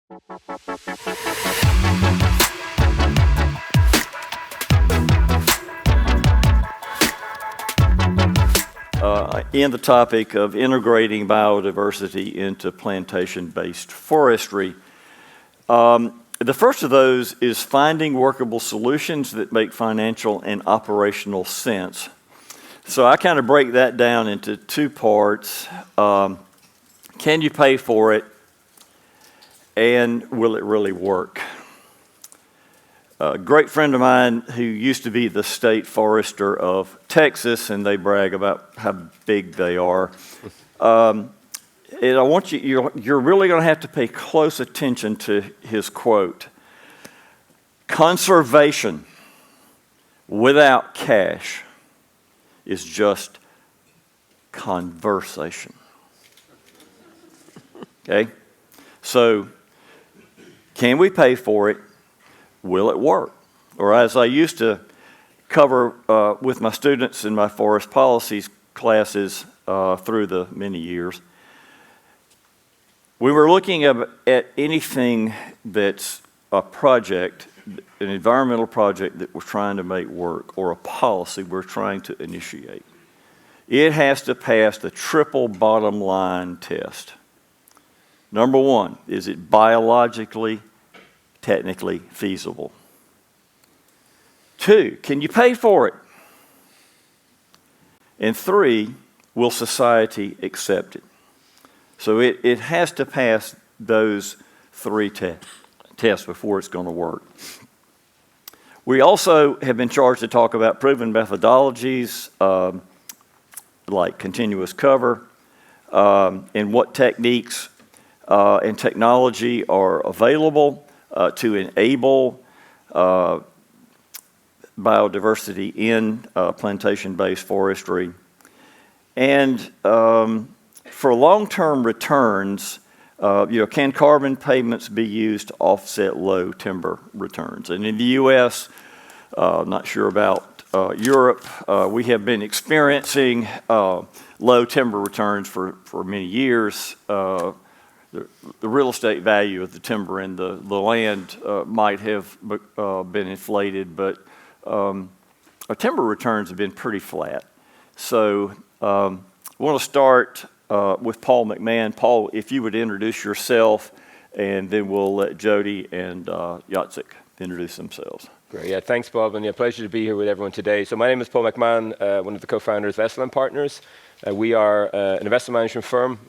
In the topic of integrating biodiversity into plantation-based forestry. The first of those is finding workable solutions that make financial and operational sense. So I kind of break that down into two parts. Can you pay for it? And will it really work? A great friend of mine who used to be the state forester of Texas, and they brag about how big they are. And I want you're really going to have to pay close attention to his quote. Conservation without cash is just conversation. Okay? So, can we pay for it? Will it work? Or as I used to cover with my students in my forest policies classes through the many years, we were looking at anything that's a project, an environmental project that we're trying to make work, or a policy we're trying to initiate. It has to pass the triple bottom line test. Number one, is it biologically, technically feasible? Two, can you pay for it? And three, will society accept it? So it has to pass those three tests before it's going to work. We also have been charged to talk about proven methodologies like continuous cover and what techniques and technology are available to enable biodiversity in plantation-based forestry. And for long-term returns, can carbon payments be used to offset low timber returns? And in the U.S., not sure about Europe, we have been experiencing low timber returns for many years. The real estate value of the timber and the land might have been inflated, but our timber returns have been pretty flat. So I want to start with Paul McMahon. Paul, if you would introduce yourself, and then we'll let Jody and Jacek introduce themselves. Great. Yeah, thanks, Bob, and pleasure to be here with everyone today. So my name is Paul McMahon, one of the co-founders of Izlar Partners. We are an investment management firm.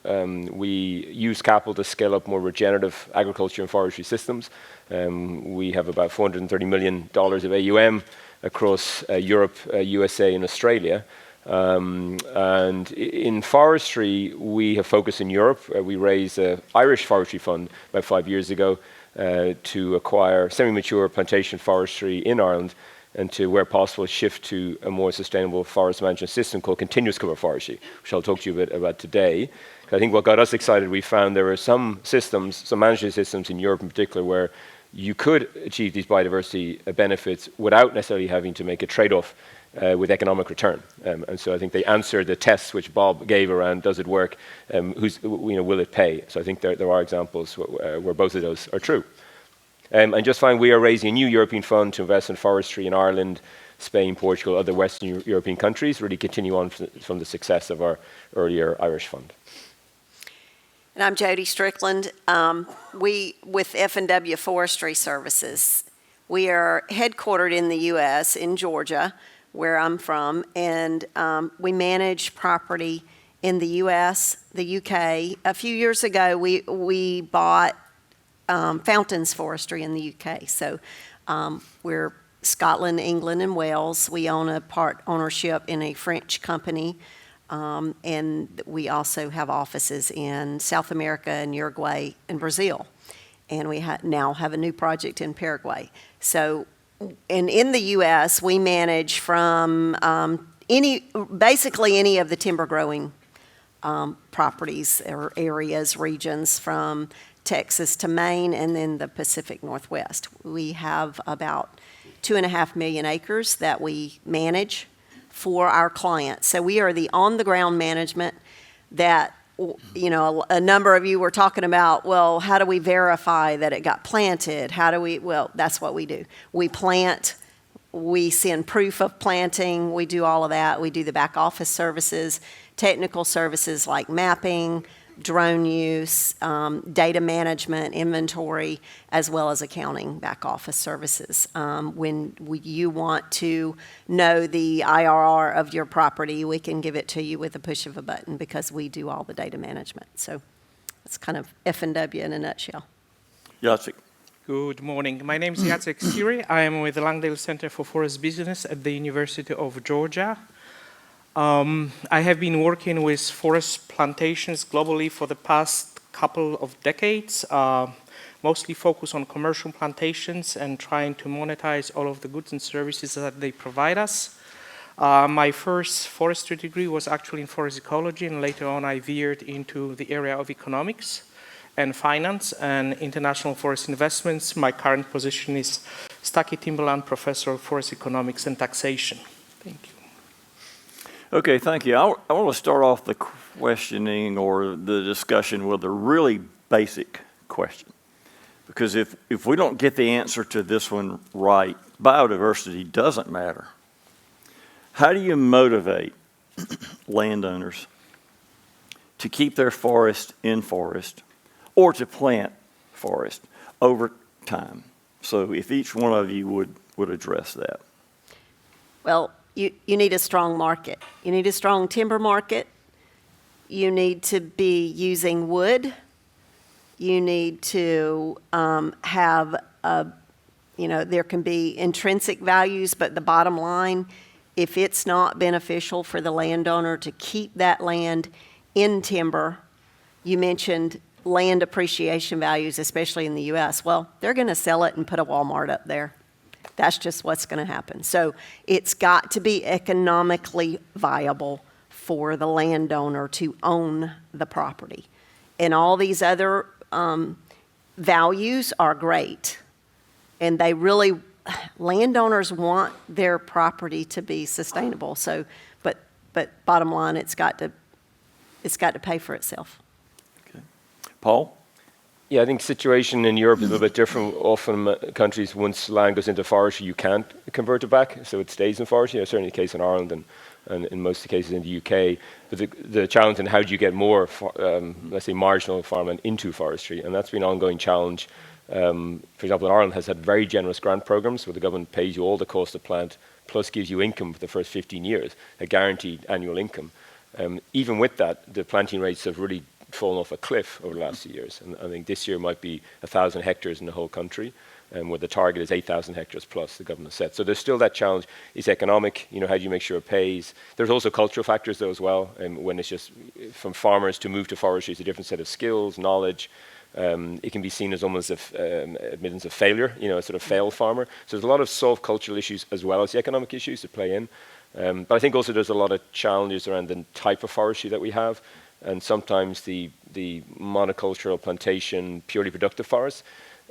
We use capital to scale up more regenerative agriculture and forestry systems. We have about $430 million of AUM across Europe, USA, and Australia. And in forestry, we have focused in Europe. We raised an Irish forestry fund about 5 years ago to acquire semi-mature plantation forestry in Ireland, and to, where possible, shift to a more sustainable forest management system called continuous cover forestry, which I'll talk to you a bit about today. I think what got us excited, we found there were some systems, some management systems in Europe in particular, where you could achieve these biodiversity benefits without necessarily having to make a trade-off with economic return. And so I think they answered the tests which Bob gave around, does it work, will it pay? So I think there are examples where both of those are true. And just find we are raising a new European fund to invest in forestry in Ireland, Spain, Portugal, other Western European countries, really continue on from the success of our earlier Irish fund. And I'm Jody Strickland. We, with F&W Forestry Services, we are headquartered in the U.S., in Georgia, where I'm from, and we manage property in the U.S., the U.K. A few years ago, we bought Fountains Forestry in the UK. So we're Scotland, England, and Wales. We own a part ownership in a French company, and we also have offices in South America and Uruguay and Brazil. And we now have a new project in Paraguay. So, and in the US, we manage from basically any of the timber growing properties or areas, regions, from Texas to Maine, and then the Pacific Northwest. We have about 2.5 million acres that we manage for our clients. So we are the on-the-ground management that a number of you were talking about, well, how do we verify that it got planted? Well, that's what we do. We plant, we send proof of planting, we do all of that. We do the back office services, technical services like mapping, drone use, data management, inventory, as well as accounting back office services. When you want to know the IRR of your property, we can give it to you with a push of a button because we do all the data management. So that's kind of F&W in a nutshell. Jacek. Good morning. My name is Jacek Siry. I am with the Langdale Center for Forest Business at the University of Georgia. I have been working with forest plantations globally for the past couple of decades, mostly focused on commercial plantations and trying to monetize all of the goods and services that they provide us. My first forestry degree was actually in forest ecology, and later on I veered into the area of economics and finance and international forest investments. My current position is Stuckey Timberland Professor of Forest Economics and Taxation. Thank you. Okay, thank you. I want to start off the questioning or the discussion with a really basic question. Because if we don't get the answer to this one right, biodiversity doesn't matter. How do you motivate landowners to keep their forest in forest or to plant forest over time? So if each one of you would address that. Well, you need a strong market. You need a strong timber market. You need to be using wood. You need to have, there can be intrinsic values, but the bottom line, if it's not beneficial for the landowner to keep that land in timber, you mentioned land appreciation values, especially in the U.S. Well, they're going to sell it and put a Walmart up there. That's just what's going to happen. So it's got to be economically viable for the landowner to own the property. And all these other values are great. And they really, landowners want their property to be sustainable. So, but bottom line, it's got to pay for itself. Okay. Paul? Yeah, I think the situation in Europe is a little bit different. Often countries, once land goes into forestry, you can't convert it back, so it stays in forestry. That's certainly the case in Ireland and in most of the cases in the UK. But the challenge in how do you get more, let's say, marginal farmland into forestry, and that's been an ongoing challenge. For example, in Ireland has had very generous grant programs where the government pays you all the cost of plant, plus gives you income for the first 15 years, a guaranteed annual income. Even with that, the planting rates have really fallen off a cliff over the last few years. And I think this year might be 1,000 hectares in the whole country, where the target is 8,000 hectares plus the government set. So there's still that challenge. It's economic, how do you make sure it pays? There's also cultural factors though as well. When it's just from farmers to move to forestry, it's a different set of skills, knowledge. It can be seen as almost admittance of failure, a sort of failed farmer. So there's a lot of soft cultural issues as well as the economic issues that play in. But I think also there's a lot of challenges around the type of forestry that we have. And sometimes the monocultural plantation, purely productive forests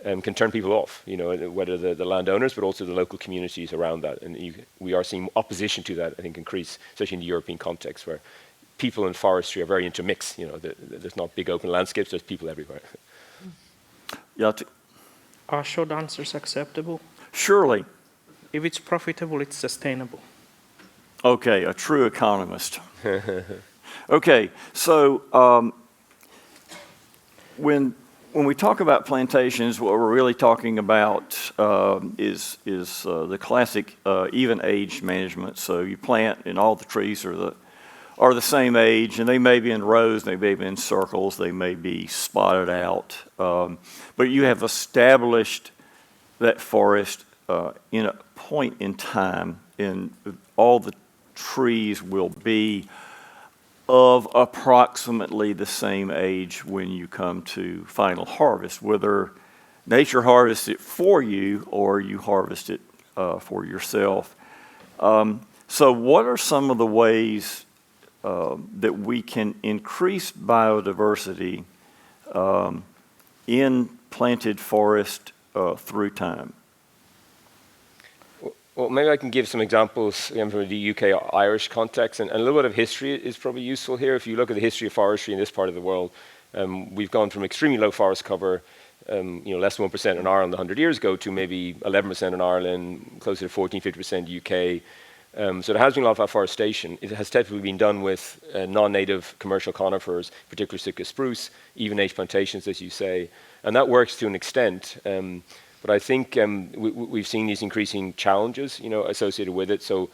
can turn people off, whether the landowners, but also the local communities around that. And we are seeing opposition to that, I think, increase, especially in the European context, where people in forestry are very intermixed. There's not big open landscapes, there's people everywhere. Jacek? Are short answers acceptable? Surely. If it's profitable, it's sustainable. Okay, a true economist. Okay, so when we talk about plantations, what we're really talking about is the classic even age management. So you plant, and all the trees are the same age, and they may be in rows, they may be in circles, they may be spotted out, but you have established that forest in a point in time, and all the trees will be of approximately the same age when you come to final harvest, whether nature harvests it for you or you harvest it for yourself. So what are some of the ways that we can increase biodiversity in planted forest through time? Well, maybe I can give some examples again, from the UK-Irish context, and a little bit of history is probably useful here. If you look at the history of forestry in this part of the world, we've gone from extremely low forest cover, less than 1% in Ireland 100 years ago, to maybe 11% in Ireland, closer to 14, 50% UK. So there has been a lot of afforestation. It has typically been done with non-native commercial conifers, particularly Sitka spruce, even age plantations, as you say, and that works to an extent. But I think we've seen these increasing challenges, associated with it. So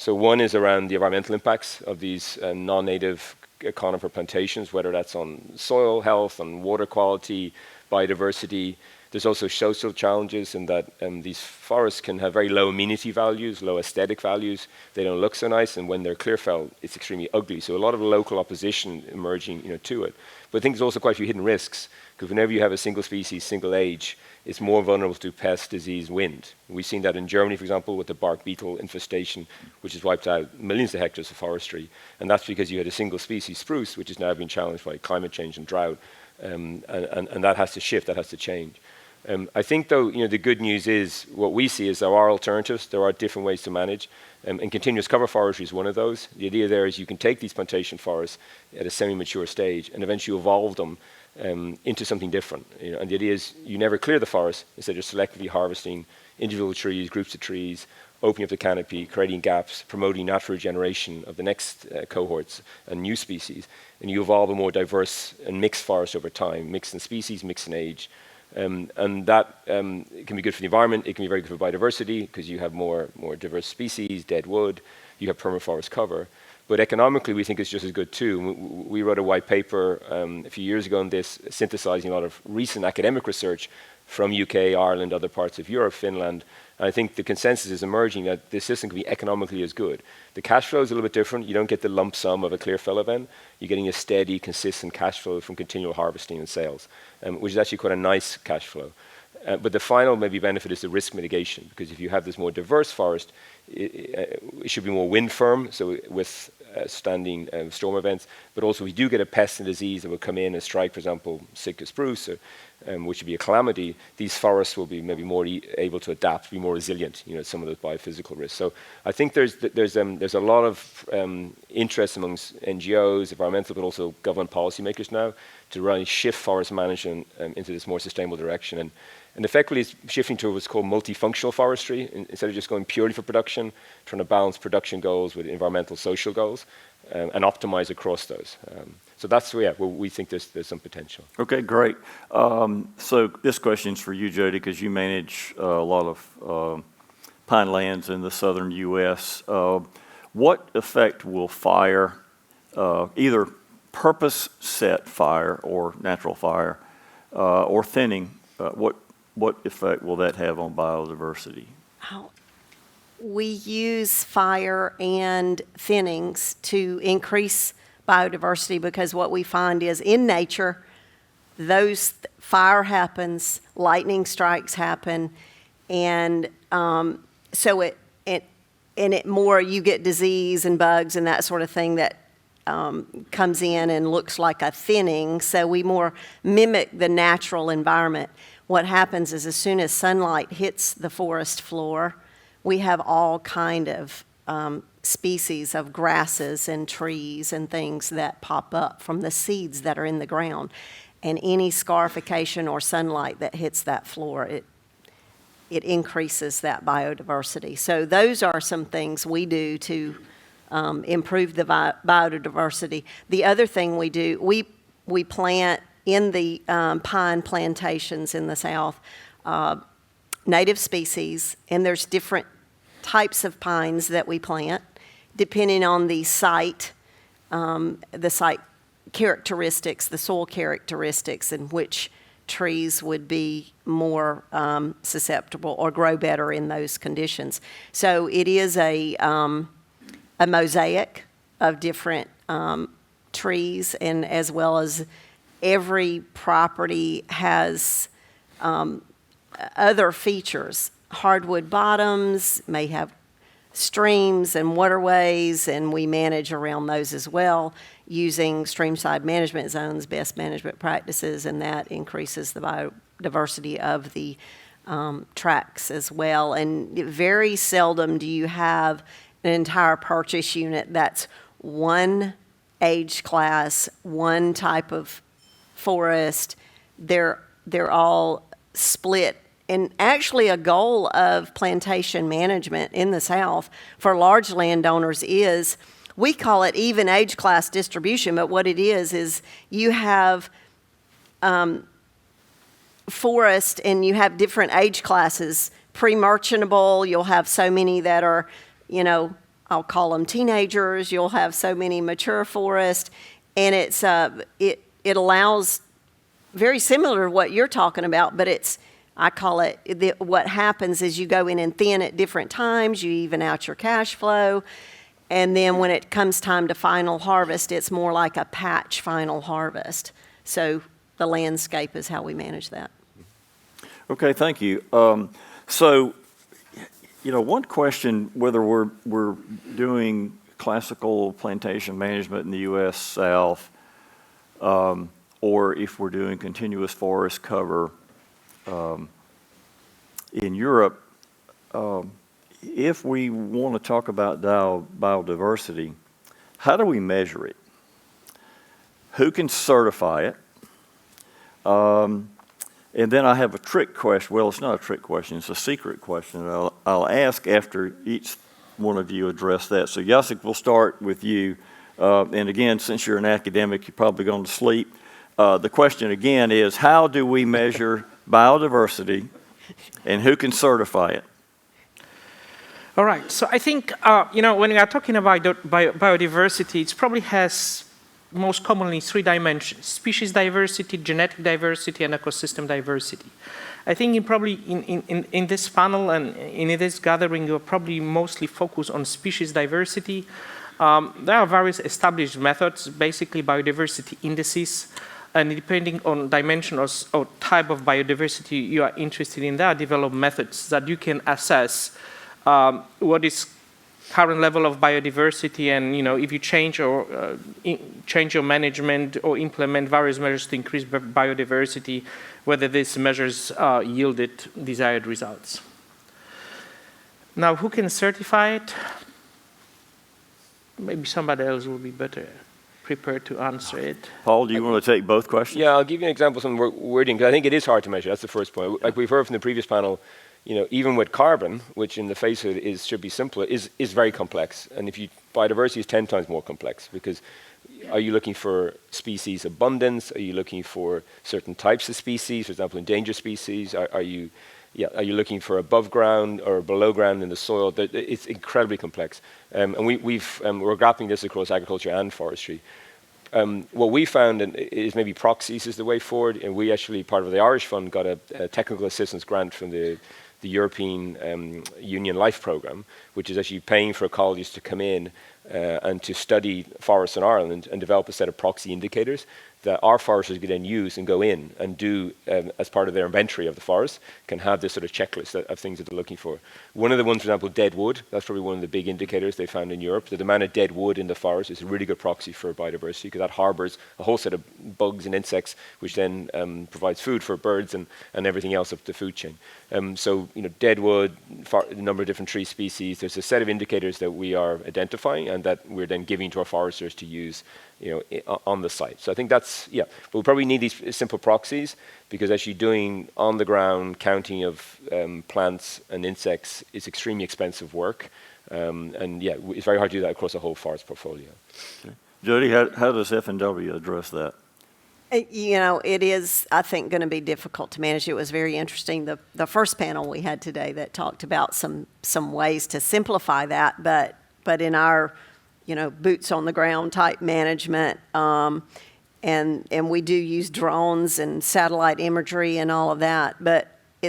one is around the environmental impacts of these non-native conifer plantations, whether that's on soil health, on water quality, biodiversity. There's also social challenges in that these forests can have very low amenity values, low aesthetic values. They don't look so nice, and when they're clear felled, it's extremely ugly. So a lot of local opposition emerging, to it. But I think there's also quite a few hidden risks, because whenever you have a single species, single age, it's more vulnerable to pest, disease, wind. We've seen that in Germany, for example, with the bark beetle infestation, which has wiped out millions of hectares of forestry. And that's because you had a single species, spruce, which is now being challenged by climate change and drought. And that has to shift, that has to change. I think, though, the good news is what we see is there are alternatives, there are different ways to manage, and continuous cover forestry is one of those. The idea there is you can take these plantation forests at a semi-mature stage and eventually evolve them into something different. And the idea is you never clear the forest, instead of selectively harvesting individual trees, groups of trees, opening up the canopy, creating gaps, promoting natural regeneration of the next cohorts and new species, and you evolve a more diverse and mixed forest over time, mixed in species, mixed in age. And that it can be good for the environment, it can be very good for biodiversity, because you have more diverse species, dead wood, you have permafrost cover. But economically, we think it's just as good too. We wrote a white paper a few years ago on this, synthesizing a lot of recent academic research from UK, Ireland, other parts of Europe, Finland. And I think the consensus is emerging that this system can be economically as good. The cash flow is a little bit different. You don't get the lump sum of a clear fell event. You're getting a steady, consistent cash flow from continual harvesting and sales, which is actually quite a nice cash flow. But the final maybe benefit is the risk mitigation, because if you have this more diverse forest, it should be more wind firm, so with standing storm events, but also we do get a pest and disease that will come in and strike, for example, Sitka spruce, which would be a calamity. These forests will be maybe more able to adapt, be more resilient, to some of those biophysical risks. So I think there's a lot of interest amongst NGOs, environmental, but also government policymakers now to really shift forest management into this more sustainable direction. And effectively, it's shifting to what's called multifunctional forestry, instead of just going purely for production, trying to balance production goals with environmental, social goals, and optimize across those. So that's where we think there's some potential. Okay, great. So this question's for you, Jody, because you manage a lot of pine lands in the southern U.S. What effect will fire, either purpose-set fire or natural fire, or thinning, what effect will that have on biodiversity? We use fire and thinnings to increase biodiversity, because what we find is in nature, fire happens, lightning strikes happen, and so you get disease and bugs and that sort of thing that comes in and looks like a thinning. So we more mimic the natural environment. What happens is as soon as sunlight hits the forest floor, we have all kind of species of grasses and trees and things that pop up from the seeds that are in the ground. And any scarification or sunlight that hits that floor, it increases that biodiversity. So those are some things we do to improve the biodiversity. The other thing we do, we plant in the pine plantations in the South, native species, and there's different types of pines that we plant, depending on the site characteristics, the soil characteristics, and which trees would be more susceptible or grow better in those conditions. So it is a mosaic of different trees, and as well as every property has other features. Hardwood bottoms may have streams and waterways, and we manage around those as well using streamside management zones, best management practices, and that increases the biodiversity of the tracts as well. And very seldom do you have an entire purchase unit that's one age class, one type of forest. They're all split. And actually a goal of plantation management in the South for large landowners is, we call it even age class distribution, but what it is you have forest and you have different age classes. Pre-merchantable, you'll have so many that are, I'll call them teenagers. You'll have so many mature forest, and it's it allows, very similar to what you're talking about, but I call it, what happens is you go in and thin at different times, you even out your cash flow, and then when it comes time to final harvest, it's more like a patch final harvest. So the landscape is how we manage that. Okay, thank you. One question, whether we're doing classical plantation management in the U.S. South, or if we're doing continuous forest cover in Europe, if we want to talk about biodiversity, how do we measure it? Who can certify it? And then I have a trick question. Well, it's not a trick question. It's a secret question. I'll ask after each one of you address that. So Jacek, we'll start with you. And again, since you're an academic, you're probably going to sleep. The question again is, how do we measure biodiversity and who can certify it? All right. So I think, when we are talking about biodiversity, it probably has most commonly three dimensions: species diversity, genetic diversity, and ecosystem diversity. I think in this panel and in this gathering, you're probably mostly focused on species diversity. There are various established methods, basically biodiversity indices, and depending on dimension or type of biodiversity you are interested in, there are developed methods that you can assess what is current level of biodiversity, and if you change your management or implement various measures to increase biodiversity, whether these measures yielded desired results. Now, who can certify it? Maybe somebody else will be better prepared to answer it. Paul, do you want to take both questions? Yeah, I'll give you an example of some wording, because I think it is hard to measure. That's the first point. Like we've heard from the previous panel, even with carbon, which in the face of it should be simpler, is very complex. And biodiversity is 10 times more complex, because are you looking for species abundance? Are you looking for certain types of species, for example, endangered species? Are you looking for above ground or below ground in the soil? It's incredibly complex. And we're grappling this across agriculture and forestry. What we found is maybe proxies is the way forward, and we actually, part of the Irish Fund, got a technical assistance grant from the European Union Life Programme, which is actually paying for ecologists to come in and to study forests in Ireland and develop a set of proxy indicators that our foresters can then use and go in and do as part of their inventory of the forest, can have this sort of checklist of things that they're looking for. One of the ones, for example, dead wood, that's probably one of the big indicators they found in Europe. The amount of dead wood in the forest is a really good proxy for biodiversity, because that harbors a whole set of bugs and insects, which then provides food for birds and everything else up the food chain. Dead wood, a number of different tree species, there's a set of indicators that we are identifying and that we're then giving to our foresters to use on the site. So I think but we'll probably need these simple proxies, because actually doing on the ground counting of plants and insects is extremely expensive work. It's very hard to do that across a whole forest portfolio. Okay. Jody, how does F&W address that? It is, I think, going to be difficult to manage. It was very interesting, the first panel we had today that talked about some ways to simplify that, but in our boots on the ground type management, and we do use drones and satellite imagery and all of that, but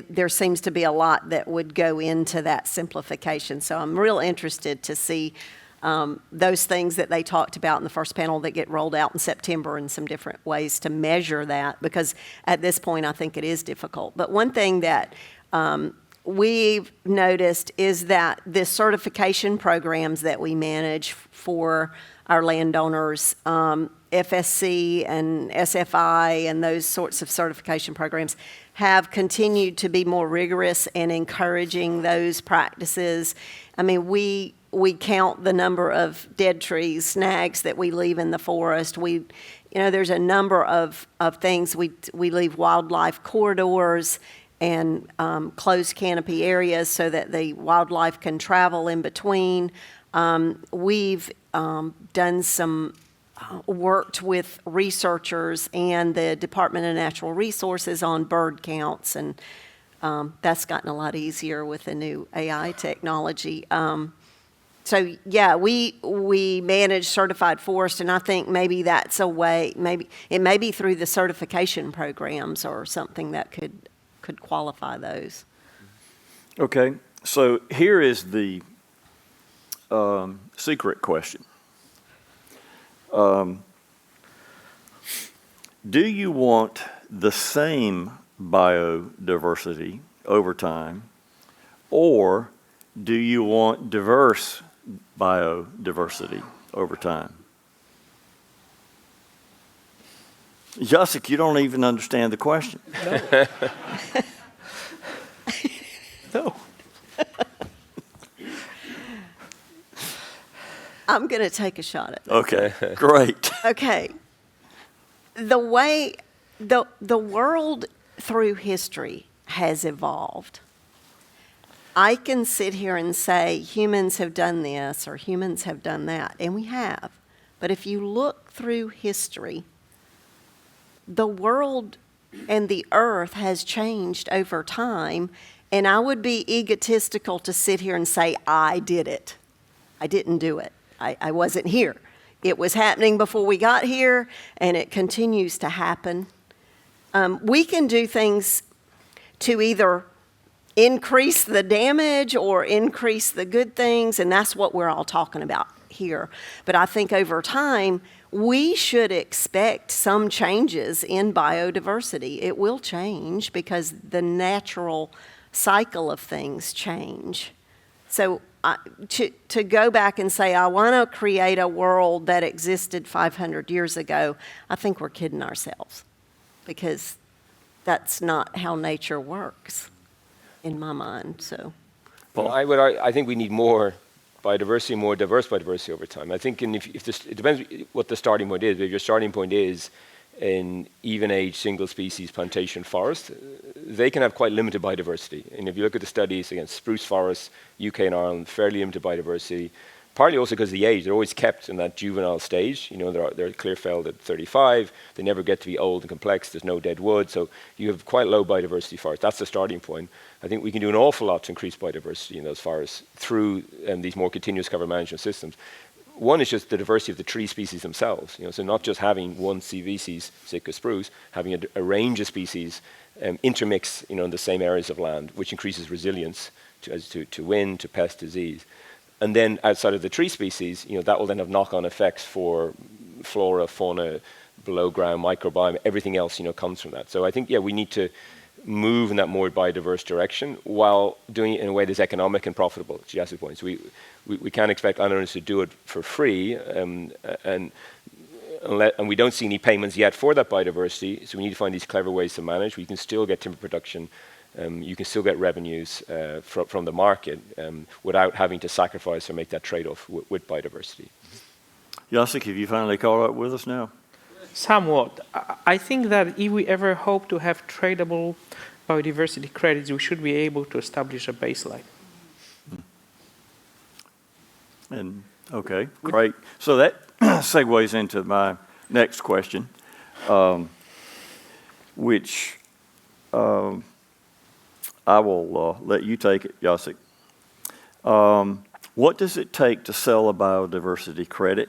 there seems to be a lot that would go into that simplification. So I'm real interested to see those things that they talked about in the first panel that get rolled out in September, and some different ways to measure that, because at this point I think it is difficult. But one thing that we've noticed is that the certification programs that we manage for our landowners, FSC and SFI and those sorts of certification programs have continued to be more rigorous in encouraging those practices. I mean, we count the number of dead trees, snags that we leave in the forest. There's a number of things. We leave wildlife corridors and closed canopy areas so that the wildlife can travel in between. We've done some worked with researchers and the Department of Natural Resources on bird counts, and that's gotten a lot easier with the new AI technology. So yeah, we manage certified forest, and I think maybe that's a way. Maybe it may be through the certification programs or something that could qualify those. Okay, so here is the secret question. Do you want the same biodiversity over time, or do you want diverse biodiversity over time? Jacek, you don't even understand the question. No. I'm going to take a shot at that. Okay, great. Okay. The way the world through history has evolved. I can sit here and say humans have done this or humans have done that, and we have. But if you look through history, the world and the earth has changed over time, and I would be egotistical to sit here and say, I did it. I didn't do it. I wasn't here. It was happening before we got here, and it continues to happen. We can do things to either increase the damage or increase the good things, and that's what we're all talking about here. But I think over time, we should expect some changes in biodiversity. It will change because the natural cycle of things change. So to go back and say, I want to create a world that existed 500 years ago, I think we're kidding ourselves, because that's not how nature works in my mind. So, Well, I think we need more biodiversity, more diverse biodiversity over time. I think if this, it depends what the starting point is. But if your starting point is in even age single species plantation forest, they can have quite limited biodiversity. And if you look at the studies against spruce forests, UK and Ireland, fairly limited biodiversity, partly also because of the age. They're always kept in that juvenile stage. They're clear felled at 35. They never get to be old and complex. There's no dead wood. So you have quite low biodiversity forests. That's the starting point. I think we can do an awful lot to increase biodiversity in those forests through these more continuous cover management systems. One is just the diversity of the tree species themselves. So not just having one species, Sitka spruce, having a range of species intermix in the same areas of land, which increases resilience to wind, to pest, disease. And then outside of the tree species, that will then have knock-on effects for flora, fauna, below ground, microbiome, everything else comes from that. So I think, we need to move in that more biodiverse direction while doing it in a way that's economic and profitable, to Jacek's point. So we can't expect landowners to do it for free, and we don't see any payments yet for that biodiversity, so we need to find these clever ways to manage. We can still get timber production, you can still get revenues from the market without having to sacrifice or make that trade-off with biodiversity. Jacek, have you finally caught up with us now? Somewhat. I think that if we ever hope to have tradable biodiversity credits, we should be able to establish a baseline. And okay, great. So that segues into my next question, which I will let you take it, Jacek. What does it take to sell a biodiversity credit,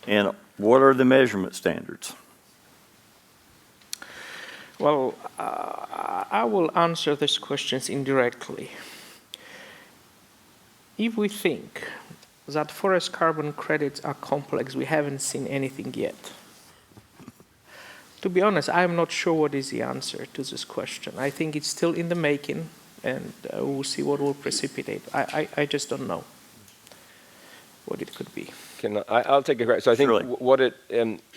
and what are the measurement standards? Well, I will answer these questions indirectly. If we think that forest carbon credits are complex, we haven't seen anything yet. To be honest, I'm not sure what is the answer to this question. I think it's still in the making, and we'll see what will precipitate. I just don't know. what it could be. I'll take a crack. So I think Surely. what it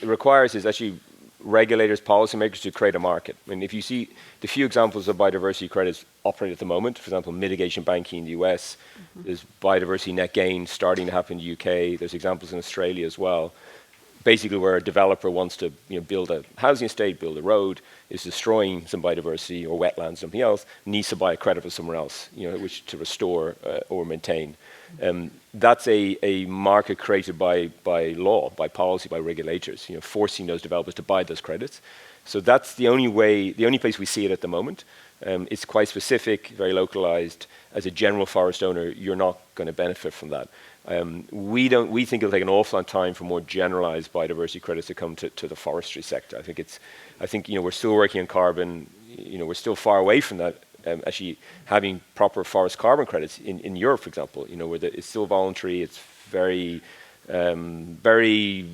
requires is actually regulators, policymakers to create a market. I mean, if you see the few examples of biodiversity credits operate at the moment, for example, mitigation banking in the US, there's biodiversity net gain starting to happen in the UK, there's examples in Australia as well. Basically where a developer wants to build a housing estate, build a road, is destroying some biodiversity or wetlands, something else, needs to buy a credit from somewhere else, which to restore or maintain. That's a market created by law, by policy, by regulators, forcing those developers to buy those credits. So that's the only place we see it at the moment. It's quite specific, very localized. As a general forest owner, you're not going to benefit from that. We think it'll take an awful long time for more generalized biodiversity credits to come to the forestry sector. I think we're still working on carbon. We're still far away from that. Actually, having proper forest carbon credits in Europe, for example, where it's still voluntary. It's very, very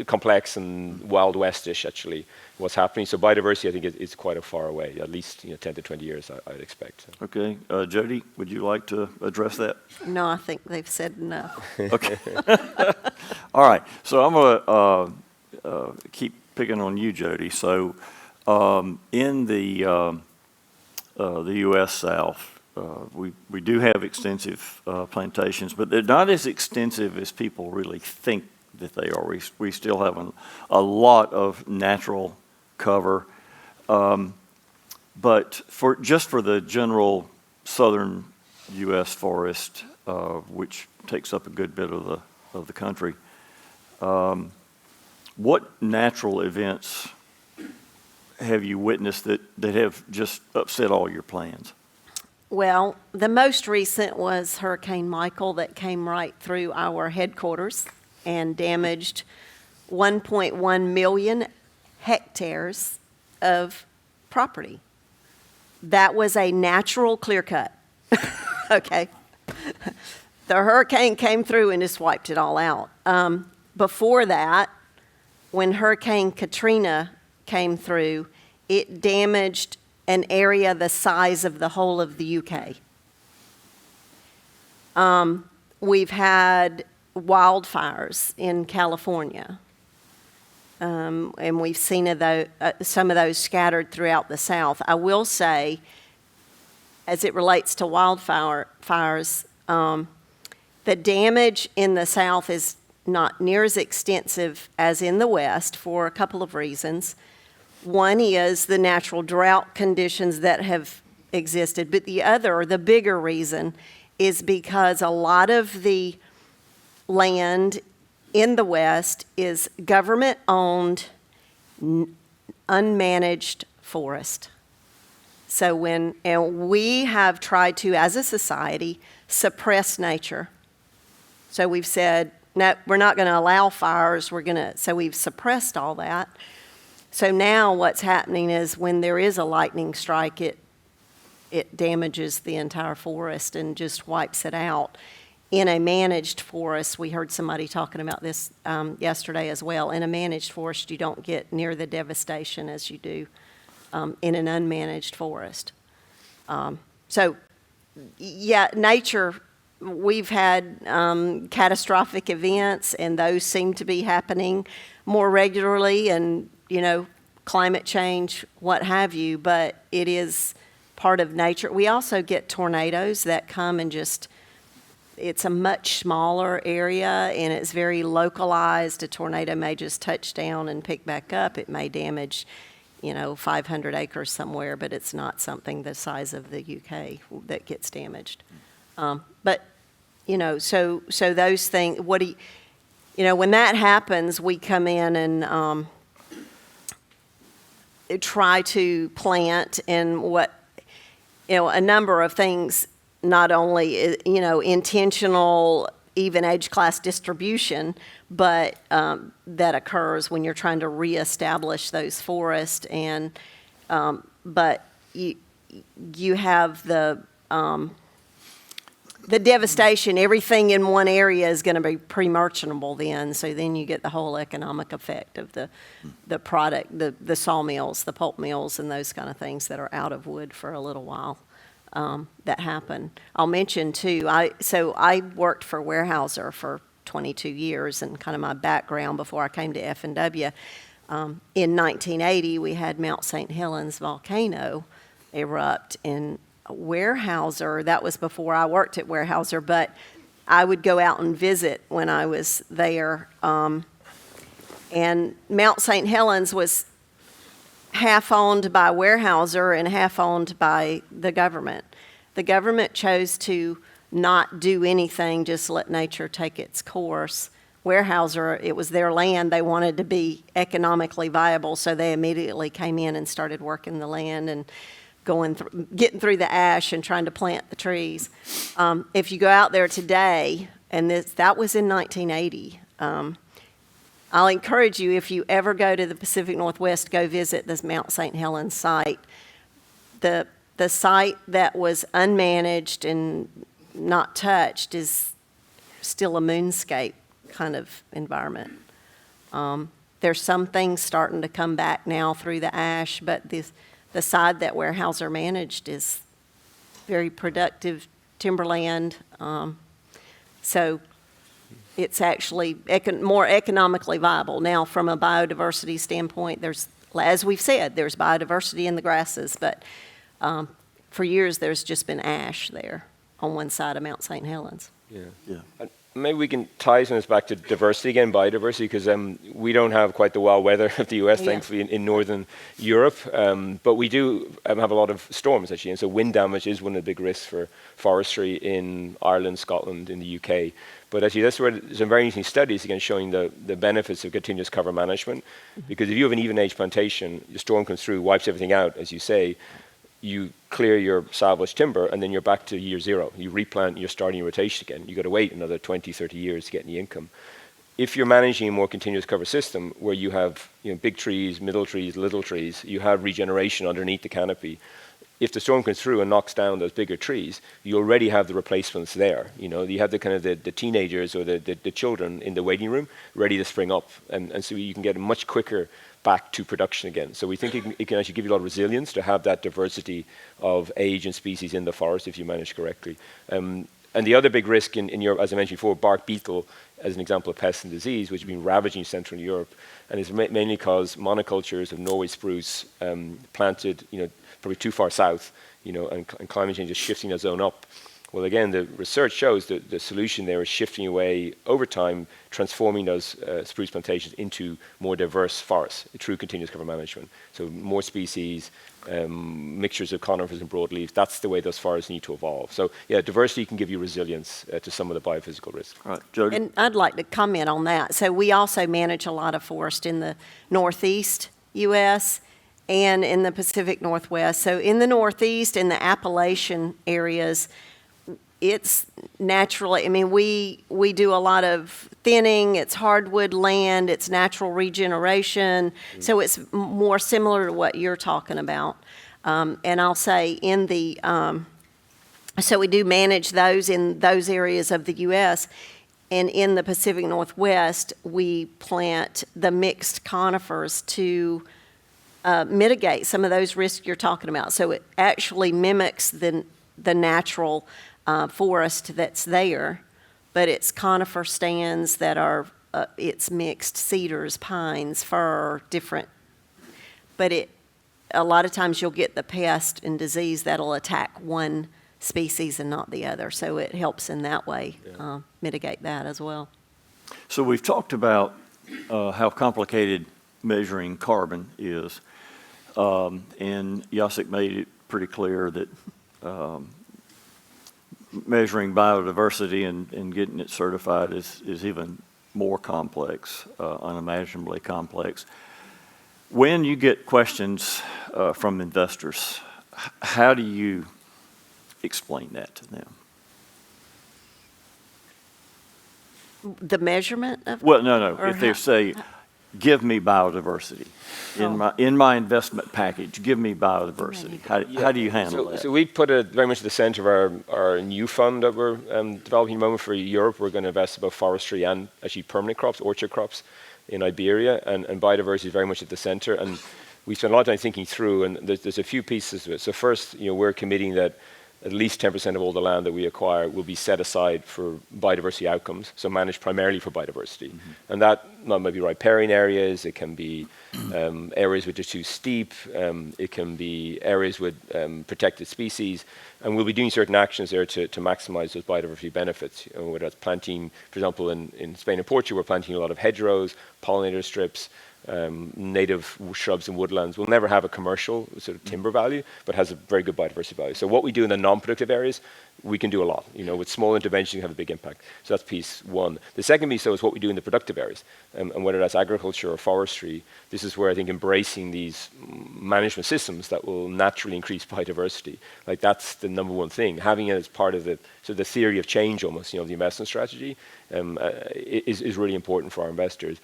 complex and Wild Westish, actually, what's happening. So biodiversity, I think, is quite a far away. At least 10 to 20 years, I'd expect. Okay, Jody, would you like to address that? No, I think they've said enough. Okay. All right. So I'm going to keep picking on you, Jody. So in the U.S. South, we do have extensive plantations, but they're not as extensive as people really think that they are. We still have a lot of natural cover. But for the general southern U.S. forest, which takes up a good bit of the country, what natural events have you witnessed that have just upset all your plans? Well, the most recent was Hurricane Michael that came right through our headquarters and damaged 1.1 million hectares of property. That was a natural clear cut. Okay. The hurricane came through and just wiped it all out. Before that, when Hurricane Katrina came through, it damaged an area the size of the whole of the UK. We've had wildfires in California, and we've seen some of those scattered throughout the South. I will say, as it relates to wildfires, the damage in the South is not near as extensive as in the West for a couple of reasons. One is the natural drought conditions that have existed, but the bigger reason is because a lot of the land in the West is government-owned, unmanaged forest. So and we have tried to, as a society, suppress nature. So we've said, no, we're not going to allow fires. So we've suppressed all that. So now what's happening is when there is a lightning strike, it damages the entire forest and just wipes it out. In a managed forest, we heard somebody talking about this yesterday as well. In a managed forest, you don't get near the devastation as you do in an unmanaged forest. So, yeah, nature, we've had catastrophic events, and those seem to be happening more regularly, and climate change, what have you, but it is part of nature. We also get tornadoes that come and it's a much smaller area and it's very localized. A tornado may just touch down and pick back up. It may damage, 500 acres somewhere, but it's not something the size of the UK that gets damaged. But, so those things, when that happens, we come in and try to plant and a number of things, not only, intentional, even age class distribution, but that occurs when you're trying to reestablish those forests. And, but you have the devastation. Everything in one area is going to be pre-merchantable then, so then you get the whole economic effect of the product, the sawmills, the pulp mills, and those kind of things that are out of wood for a little while that happen. I'll mention too, I worked for Weyerhaeuser for 22 years and kind of my background before I came to F&W. In 1980, we had Mount St. Helens volcano erupt in Weyerhaeuser. That was before I worked at Weyerhaeuser, but I would go out and visit when I was there. And Mount St. Helens was half owned by Weyerhaeuser and half owned by the government. The government chose to not do anything, just let nature take its course. Weyerhaeuser, it was their land. They wanted to be economically viable, so they immediately came in and started working the land and getting through the ash and trying to plant the trees. If you go out there today, and that was in 1980, I'll encourage you, if you ever go to the Pacific Northwest, go visit this Mount St. Helens site. The site that was unmanaged and not touched is still a moonscape kind of environment. There's some things starting to come back now through the ash, but the side that Weyerhaeuser managed is very productive timberland. So it's actually more economically viable. Now, from a biodiversity standpoint, as we've said, there's biodiversity in the grasses, but for years there's just been ash there on one side of Mount St. Helens. Yeah. Maybe we can tie some of this back to diversity again, biodiversity, because we don't have quite the wild weather of the US, thankfully, in northern Europe, but we do have a lot of storms, actually, and so wind damage is one of the big risks for forestry in Ireland, Scotland, in the UK. But actually, that's where there's some very interesting studies, again, showing the benefits of continuous cover management, because if you have an even-age plantation, the storm comes through, wipes everything out, as you say, you clear your salvage timber, and then you're back to year zero. You replant, you're starting your rotation again. You've got to wait another 20, 30 years to get any income. If you're managing a more continuous cover system where you have big trees, middle trees, little trees, you have regeneration underneath the canopy. If the storm comes through and knocks down those bigger trees, you already have the replacements there. You have the kind of the teenagers or the children in the waiting room ready to spring up, and so you can get a much quicker back to production again. So we think it can actually give you a lot of resilience to have that diversity of age and species in the forest if you manage correctly. And the other big risk in Europe, as I mentioned before, bark beetle as an example of pest and disease, which has been ravaging Central Europe, and it's mainly because monocultures of Norway spruce planted, probably too far south, and climate change is shifting the zone up. Well, again, the research shows that the solution there is shifting away over time, transforming those spruce plantations into more diverse forests through continuous cover management. So more species, mixtures of conifers and broadleaves. That's the way those forests need to evolve. So, yeah, diversity can give you resilience to some of the biophysical risks. All right, Jody. And I'd like to comment on that. So we also manage a lot of forest in the Northeast U.S., and in the Pacific Northwest. So in the Northeast, in the Appalachian areas, it's naturally, we do a lot of thinning, it's hardwood land, it's natural regeneration, so it's more similar to what you're talking about. And I'll say so we do manage those in those areas of the U.S., and in the Pacific Northwest, we plant the mixed conifers to mitigate some of those risks you're talking about. So it actually mimics the natural forest that's there, but it's conifer stands that are, it's mixed cedars, pines, fir, different. But a lot of times you'll get the pest and disease that'll attack one species and not the other. So it helps in that way mitigate that as well. So we've talked about how complicated measuring carbon is. And Jacek made it pretty clear that measuring biodiversity and getting it certified is even more complex, unimaginably complex. When you get questions from investors, how do you explain that to them? The measurement of? Well, no. Or If they say, give me biodiversity. In my investment package, give me biodiversity. How do you handle that? So we put it very much at the center of our new fund that we're developing at the moment for Europe. We're going to invest about forestry and actually permanent crops, orchard crops in Iberia, and biodiversity is very much at the center. And we spent a lot of time thinking through, and there's a few pieces to it. So first, we're committing that at least 10% of all the land that we acquire will be set aside for biodiversity outcomes, so managed primarily for biodiversity. And that might be riparian areas, it can be areas which are too steep, it can be areas with protected species, and we'll be doing certain actions there to maximize those biodiversity benefits. You know, whether that's planting, for example, in Spain and Portugal, we're planting a lot of hedgerows, pollinator strips, native shrubs and woodlands. Will never have a commercial sort of timber value, but has a very good biodiversity value. So what we do in the non-productive areas, we can do a lot. You know, with small interventions, you can have a big impact. So that's piece one. The second piece, though, is what we do in the productive areas, and whether that's agriculture or forestry. This is where I think embracing these management systems that will naturally increase biodiversity, like that's the number one thing. Having it as part of the so the theory of change, almost, you know, the investment strategy, is really important for our investors.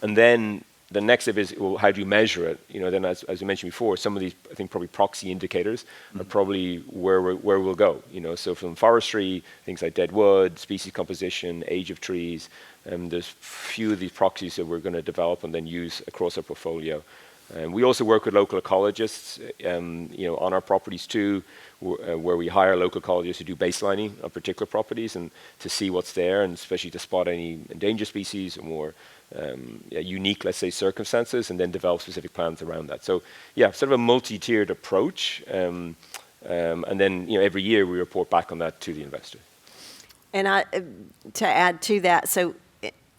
And then the next step is, well, how do you measure it? You know, then as we mentioned before, some of these, I think, probably proxy indicators are probably where we'll go. You know, so from forestry, things like dead wood, species composition, age of trees, there's few of these proxies that we're going to develop and then use across our portfolio. We also work with local ecologists, you know, on our properties too, where we hire local ecologists to do baselining on particular properties and to see what's there, and especially to spot any endangered species or more unique, let's say, circumstances, and then develop specific plans around that. So, yeah, sort of a multi-tiered approach, and then, you know, every year we report back on that to the investor. And to add to that, so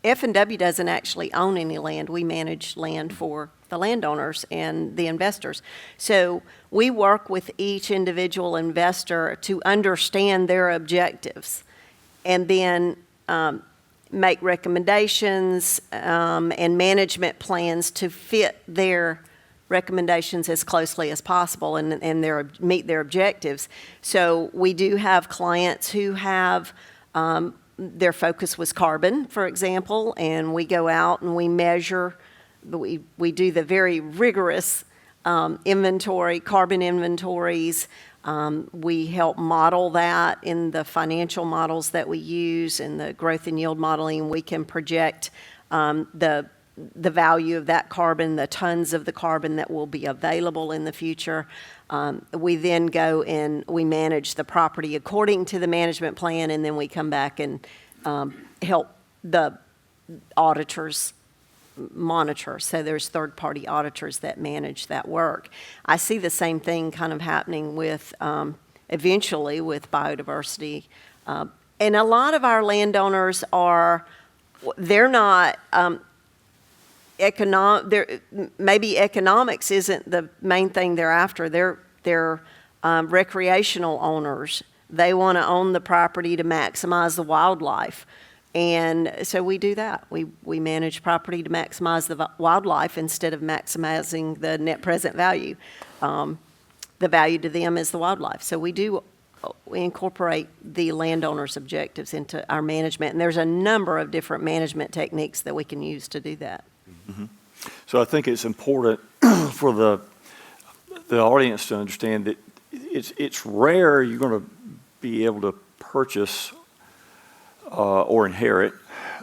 F&W doesn't actually own any land. We manage land for the landowners and the investors. So we work with each individual investor to understand their objectives, and then make recommendations and management plans to fit their recommendations as closely as possible and meet their objectives. So we do have clients who have their focus was carbon, for example, and we go out and we measure. We do the very rigorous inventory, carbon inventories. We help model that in the financial models that we use and the growth and yield modeling. We can project the value of that carbon, the tons of the carbon that will be available in the future. We then go and we manage the property according to the management plan, and then we come back and help the auditors monitor. So there's third-party auditors that manage that work. I see the same thing kind of happening with, eventually, with biodiversity. And a lot of our landowners they're not, maybe economics isn't the main thing they're after. They're recreational owners. They want to own the property to maximize the wildlife. And so we do that. We manage property to maximize the wildlife instead of maximizing the net present value. The value to them is the wildlife. So we incorporate the landowner's objectives into our management. And there's a number of different management techniques that we can use to do that. Mm-hmm. So I think it's important for the audience to understand that it's rare you're going to be able to purchase or inherit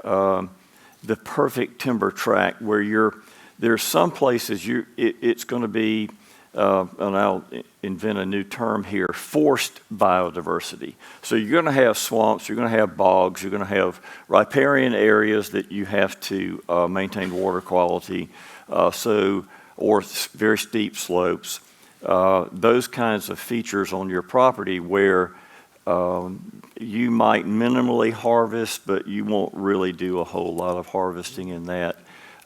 the perfect timber tract where there's some places it's going to be, and I'll invent a new term here, forced biodiversity. So you're going to have swamps, you're going to have bogs, you're going to have riparian areas that you have to maintain water quality, or very steep slopes. Those kinds of features on your property where you might minimally harvest, but you won't really do a whole lot of harvesting in that.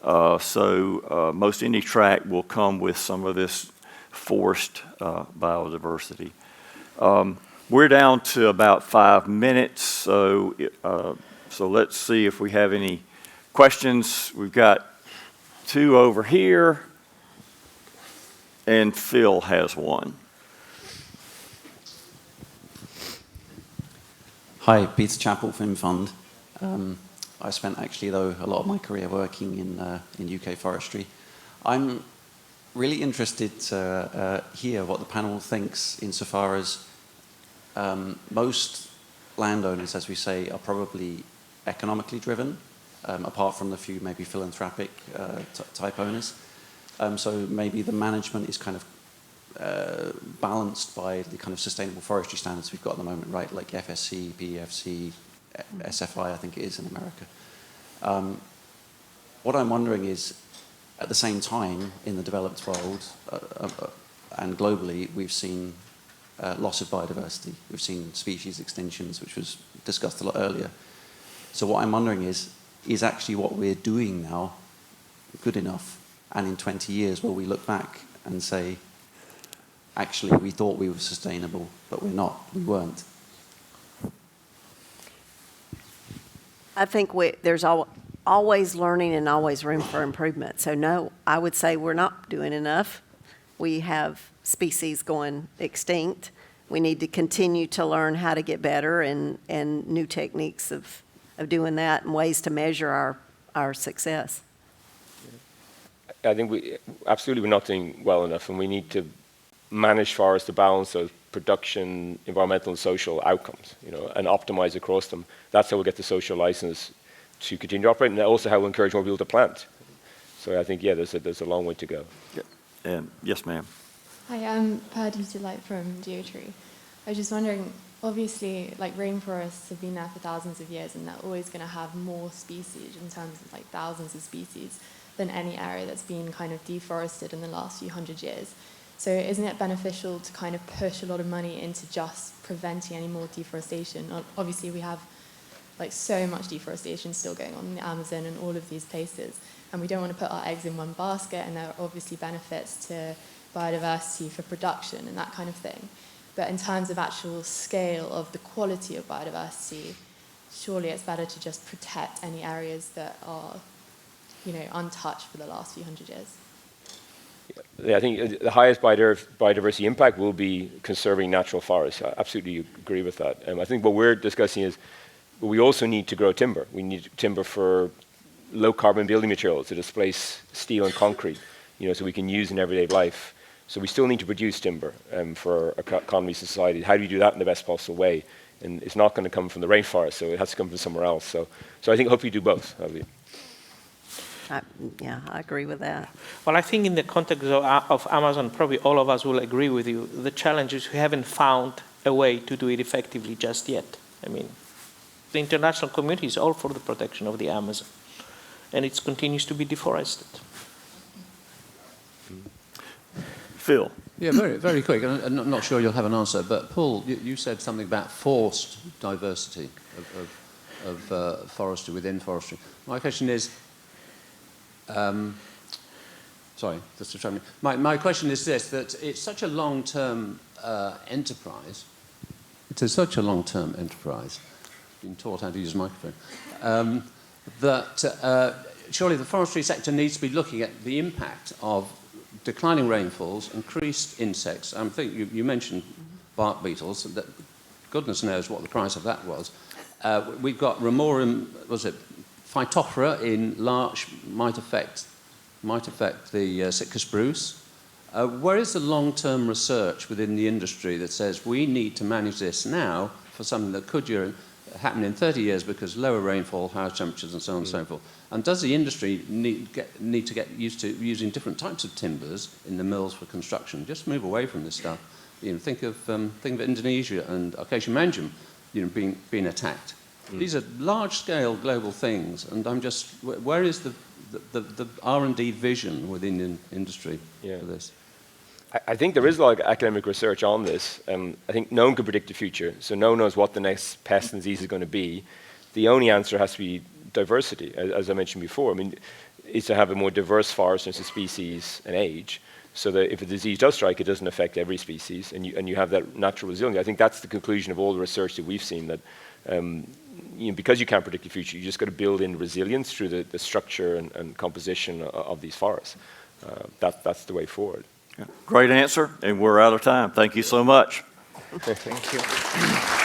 So most any tract will come with some of this forced biodiversity. We're down to about 5 minutes, so let's see if we have any questions. We've got 2 over here, and Phil has one. Hi, Peter Chappell, Film Fund. I spent actually, though, a lot of my career working in UK forestry. I'm really interested to hear what the panel thinks insofar as most landowners, as we say, are probably economically driven, apart from the few maybe philanthropic type owners. So maybe the management is kind of balanced by the kind of sustainable forestry standards we've got at the moment, right? Like FSC, PEFC, SFI, I think it is in America. What I'm wondering is, at the same time, in the developed world and globally, we've seen loss of biodiversity. We've seen species extinctions, which was discussed a lot earlier. So what I'm wondering is actually what we're doing now good enough? And in 20 years, will we look back and say, actually, we thought we were sustainable, but we're not, we weren't? I think there's always learning and always room for improvement. So no, I would say we're not doing enough. We have species going extinct. We need to continue to learn how to get better and new techniques of doing that and ways to measure our success. I think we're not doing well enough, and we need to manage forests to balance those production, environmental, and social outcomes, and optimize across them. That's how we'll get the social license to continue to operate, and also how we encourage more people to plant. So I think, there's a long way to go. Yeah. Yes, ma'am. Hi, I'm Paddy Delight from Geotree. I was just wondering, obviously, like rainforests have been there for thousands of years, and they're always going to have more species in terms of like thousands of species than any area that's been kind of deforested in the last few hundred years. So isn't it beneficial to kind of push a lot of money into just preventing any more deforestation? Obviously, we have like so much deforestation still going on in the Amazon and all of these places, and we don't want to put our eggs in one basket, and there are obviously benefits to biodiversity for production and that kind of thing. But in terms of actual scale of the quality of biodiversity, surely it's better to just protect any areas that are, untouched for the last few hundred years. Yeah, I think the highest biodiversity impact will be conserving natural forests. I absolutely agree with that. I think what we're discussing is we also need to grow timber. We need timber for low carbon building materials to displace steel and concrete, so we can use in everyday life. So we still need to produce timber for our economy, society. How do you do that in the best possible way? And it's not going to come from the rainforest, so it has to come from somewhere else. So I think hopefully do both. I agree with that. Well, I think in the context of Amazon, probably all of us will agree with you. The challenge is we haven't found a way to do it effectively just yet. I mean, the international community is all for the protection of the Amazon, and it continues to be deforested. Phil. Yeah, very, very quick. I'm not sure you'll have an answer, but Paul, you said something about forced diversity of forestry within forestry. My question is, sorry, just to try me. My question is this: that it's such a long-term enterprise. It's such a long-term enterprise. Been taught how to use a microphone. That surely the forestry sector needs to be looking at the impact of declining rainfalls, increased insects. I think you mentioned bark beetles. That goodness knows what the price of that was. We've got Remorum, Phytophthora in larch might affect the Sitka spruce. Where is the long-term research within the industry that says we need to manage this now for something that could happen in 30 years because lower rainfall, higher temperatures, and so on and so forth? And does the industry need to get used to using different types of timbers in the mills for construction? Just move away from this stuff. Think of Indonesia and Acacia mangium, being attacked. These are large-scale global things, and I'm just, where is the R&D vision within the industry for this? I think there is a lot of academic research on this. I think no one can predict the future, so no one knows what the next pest and disease is going to be. The only answer has to be diversity, as I mentioned before. I mean, is to have a more diverse forest in terms of species and age, so that if a disease does strike, it doesn't affect every species, and you have that natural resilience. I think that's the conclusion of all the research that we've seen, that because you can't predict the future, you just got to build in resilience through the structure and composition of these forests. That's the way forward. Great answer, and we're out of time. Thank you so much. Thank you.